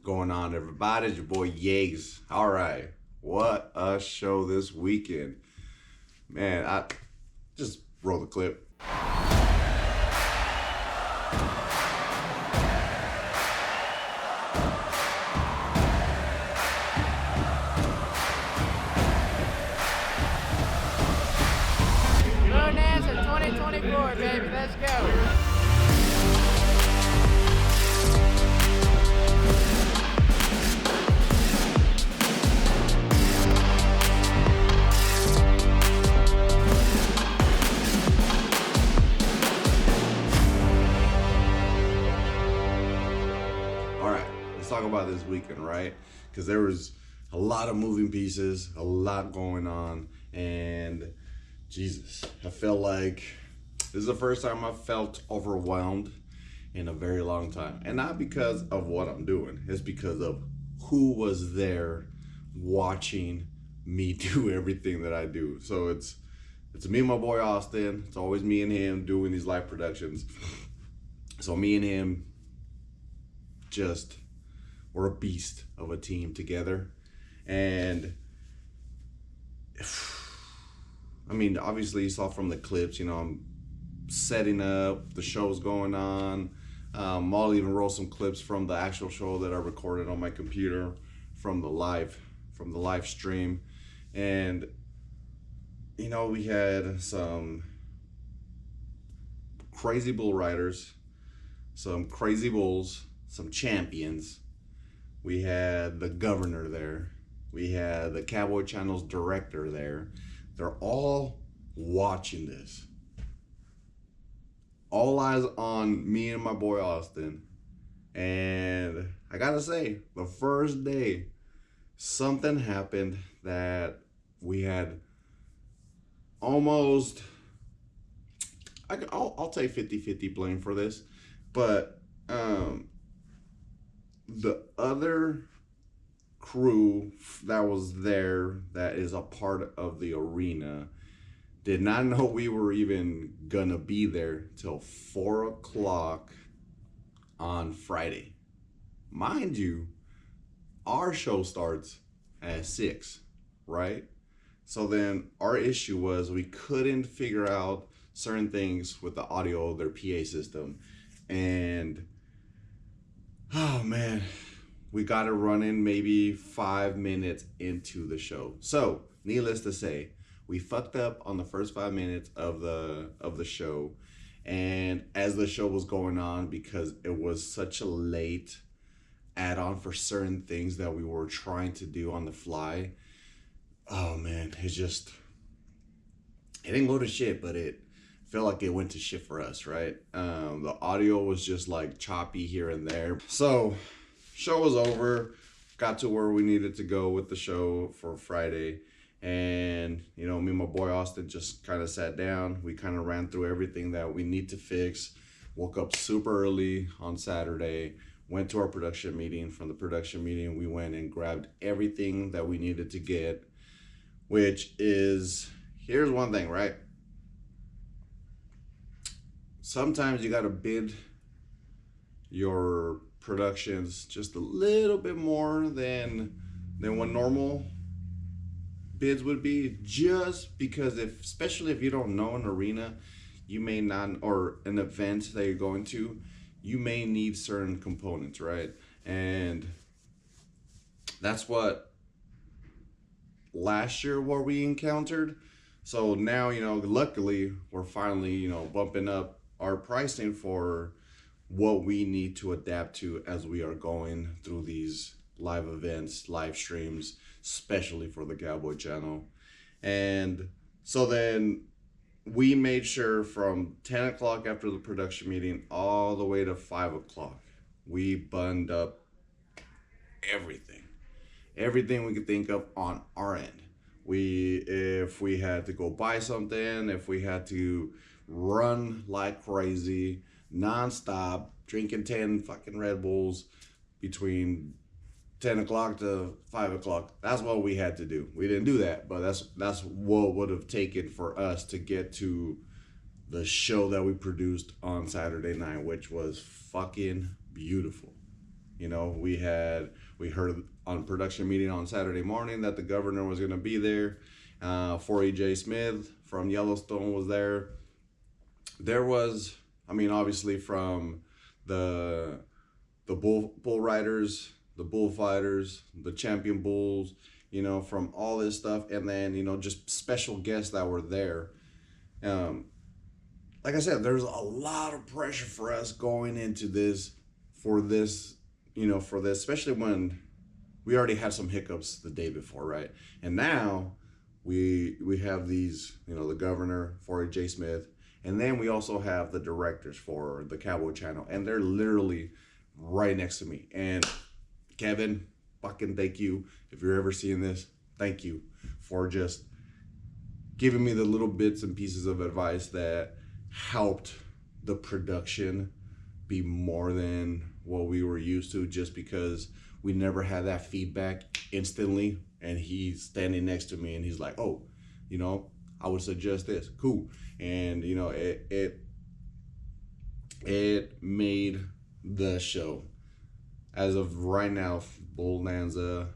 Going on, everybody? It's your boy Yags. All right, what a show this weekend, man. I just roll the clip. Bullnanza 2024, baby. Let's go. Let's talk about this weekend, right? Because there was a lot of moving pieces, a lot going on, and Jesus, I felt like this is the first time I felt overwhelmed in a very long time. And not because of what I'm doing, it's because of who was there watching me do everything that I do. So it's me and my boy Austin. It's always me and him doing these live productions. So me and him we're a beast of a team together. And I mean, obviously you saw from the clips, I'm setting up, the show's going on. I'll even roll some clips from the actual show that I recorded on my computer from the live stream. And we had some crazy bull riders, some crazy bulls, some champions. We had the governor there. We had the Cowboy Channel's director there. They're all watching this. All eyes on me and my boy Austin. And I gotta say, the first day, something happened that we had almost, I'll take 50-50 blame for this, but the other crew that was there, that is a part of the arena, did not know we were even gonna be there till 4 o'clock on Friday. Mind you, our show starts at 6, right? So then our issue was we couldn't figure out certain things with the audio of their PA system. And oh man, we got it running maybe 5 minutes into the show. So needless to say, we fucked up on the first 5 minutes of the show. And as the show was going on, because it was such a late add-on for certain things that we were trying to do on the fly, oh man, it didn't go to shit, but it felt like it went to shit for us, right? The audio was just like choppy here and there. So show was over, got to where we needed to go with the show for Friday. And me and my boy Austin just kind of sat down. We kind of ran through everything that we need to fix. Woke up super early on Saturday, went to our production meeting. From the production meeting, we went and grabbed everything that we needed to get, which is, here's one thing, right? Sometimes you gotta bid your productions just a little bit more than what normal bids would be, just because especially if you don't know an arena, you may not, or an event that you're going to, you may need certain components, right? And that's what last year what we encountered. So now, luckily we're finally, bumping up our pricing for what we need to adapt to as we are going through these live events, live streams, especially for the Cowboy Channel. And so then we made sure from 10 o'clock after the production meeting all the way to 5 o'clock, we buttoned up everything we could think of on our end. If we had to go buy something, if we had to run like crazy, nonstop, drinking 10 fucking Red Bulls between 10 o'clock to 5 o'clock. That's what we had to do. We didn't do that, but that's what would have taken for us to get to the show that we produced on Saturday night, which was fucking beautiful. You know, we heard on production meeting on Saturday morning that the governor was going to be there. 4EJ Smith from Yellowstone was there. There was, I mean, obviously from the bull riders, the bullfighters, the champion bulls, you know, from all this stuff, and then, you know, just special guests that were there. Like I said, there's a lot of pressure for us going into this, you know, for this, especially when we already had some hiccups the day before, right? And now we have these, you know, the governor, 4EJ Smith, and then we also have the directors for the Cowboy Channel, and they're literally right next to me. And Kevin, fucking thank you. If you're ever seeing this, thank you for just giving me the little bits and pieces of advice that helped the production be more than what we were used to, just because we never had that feedback instantly. And he's standing next to me and he's like, oh, you know, I would suggest this. Cool. And, you know, it made the show. As of right now, Bullnanza,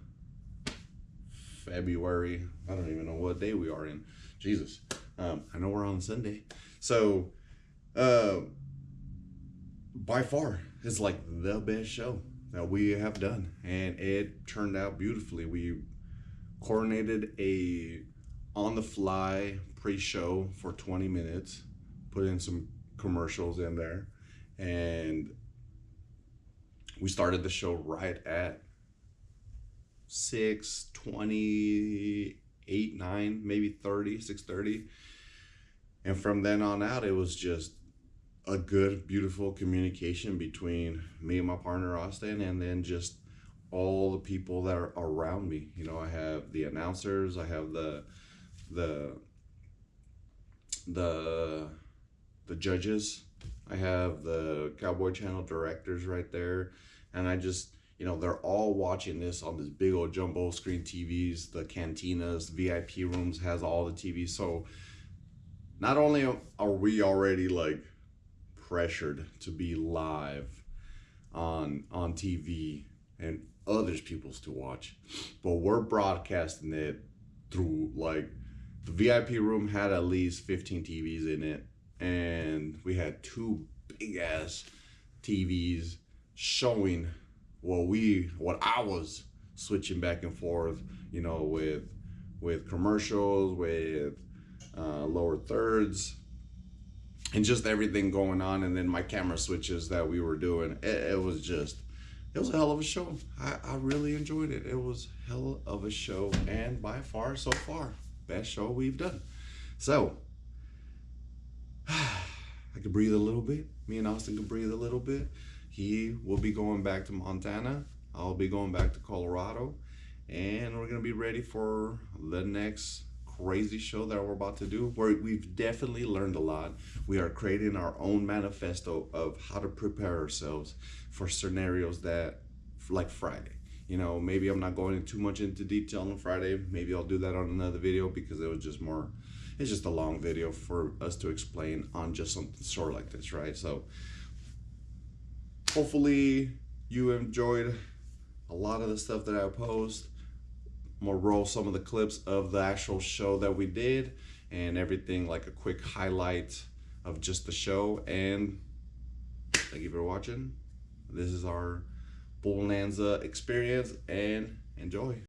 February, I don't even know what day we are in. Jesus. I know we're on Sunday. So, by far, it's like the best show that we have done. And it turned out beautifully. We coordinated a on-the-fly pre-show for 20 minutes, put in some commercials in there, and we started the show right at 6:28, 9, maybe 6:30. And from then on out, it was just a good, beautiful communication between me and my partner, Austin, and then just all the people that are around me. You know, I have the announcers, I have the judges, I have the Cowboy Channel directors right there, and I just, you know, they're all watching this on this big old jumbo screen TVs, the cantinas, VIP rooms has all the TVs. So not only are we already like pressured to be live on TV and others people's to watch, but we're broadcasting it through, like, the VIP room had at least 15 TVs in it, and we had 2 big ass TVs showing what I was switching back and forth, you know, with commercials, with lower thirds, and just everything going on. And then my camera switches that we were doing, it was a hell of a show. I really enjoyed it. It was hell of a show, and by far, so far, best show we've done. So I could breathe a little bit. Me and Austin could breathe a little bit. He will be going back to Montana. I'll be going back to Colorado, and we're gonna be ready for the next crazy show that we're about to do, where we've definitely learned a lot. We are creating our own manifesto of how to prepare ourselves for scenarios that, like Friday. You know, maybe I'm not going too much into detail on Friday. Maybe I'll do that on another video, because it's just a long video for us to explain on just something short like this, right? So hopefully you enjoyed a lot of the stuff that I post. I'm gonna roll some of the clips of the actual show that we did and everything, like a quick highlight of just the show. And thank you for watching. This is our Bullnanza experience, and enjoy.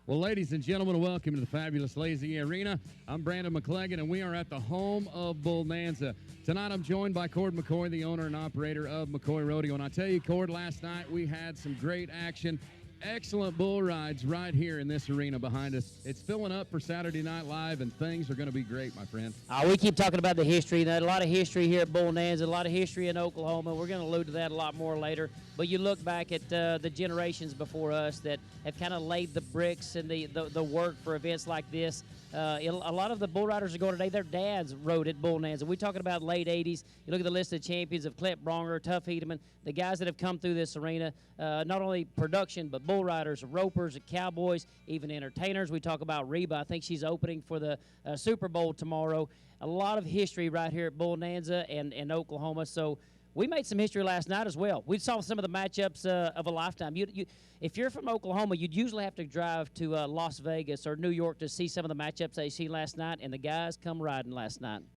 Well, ladies and gentlemen, welcome to the fabulous Lazy E Arena. I'm Brandon McClegan, and we are at the home of Bullnanza. Tonight, I'm joined by Cord McCoy, the owner and operator of McCoy Rodeo. And I tell you, Cord, last night we had some great action. Excellent bull rides right here in this arena behind us. It's filling up for Saturday Night Live, and things are going to be great, my friend. We keep talking about the history. A lot of history here at Bullnanza, a lot of history in Oklahoma. We're going to allude to that a lot more later. But you look back at the generations before us that have kind of laid the bricks and the work for events like this. A lot of the bull riders are going today, their dads rode at Bullnanza. We're talking about late 80s. You look at the list of champions of Clip Bronger, Tuff Hedeman, the guys that have come through this arena, not only production, but bull riders, ropers, cowboys, even entertainers. We talk about Reba. I think she's opening for the Super Bowl tomorrow. A lot of history right here at Bullnanza and Oklahoma. So we made some history last night as well. We saw some of the matchups of a lifetime. If you're from Oklahoma, you'd usually have to drive to Las Vegas or New York to see some of the matchups they see last night, and the guys come riding last night.